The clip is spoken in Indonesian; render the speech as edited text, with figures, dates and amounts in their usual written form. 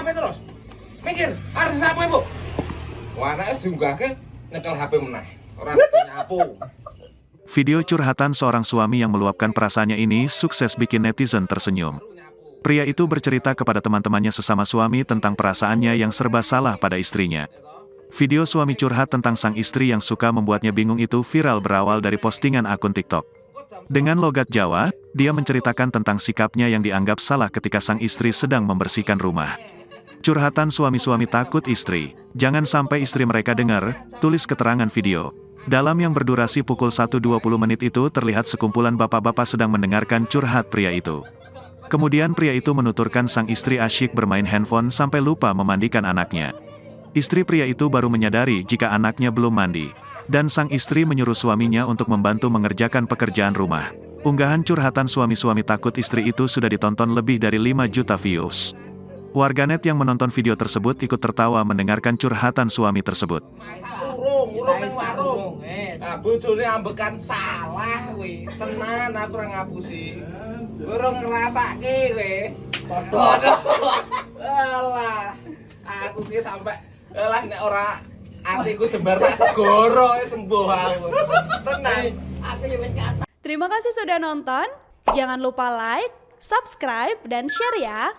HP terus. Mikir, arep apa ibu? Wah, anake diunggahke nyekel HP meneh. Ora nyapu. Video curhatan seorang suami yang meluapkan perasaannya ini sukses bikin netizen tersenyum. Pria itu bercerita kepada teman-temannya sesama suami tentang perasaannya yang serba salah pada istrinya. Video suami curhat tentang sang istri yang suka membuatnya bingung itu viral berawal dari postingan akun TikTok. Dengan logat Jawa, dia menceritakan tentang sikapnya yang dianggap salah ketika sang istri sedang membersihkan rumah. Curhatan suami-suami takut istri, jangan sampai istri mereka dengar, tulis keterangan video. Dalam yang berdurasi pukul 1.20 menit itu terlihat sekumpulan bapak-bapak sedang mendengarkan curhat pria itu. Kemudian pria itu menuturkan sang istri asyik bermain handphone sampai lupa memandikan anaknya. Istri pria itu baru menyadari jika anaknya belum mandi. Dan sang istri menyuruh suaminya untuk membantu mengerjakan pekerjaan rumah. Unggahan curhatan suami-suami takut istri itu sudah ditonton lebih dari 5 juta views. Warganet yang menonton video tersebut ikut tertawa mendengarkan curhatan suami tersebut. Urung nang warung. Nah, bojone ambekan salah kuwi. Tenan aku ora ngapusi. Urung ngrasake kowe. Padha. Alah. Aku ki sampe alah nek ora atiku jembar tak segoro sembuh aku. Tenan. Aku ya wis kata. Terima kasih sudah nonton. Jangan lupa like, subscribe, dan share ya.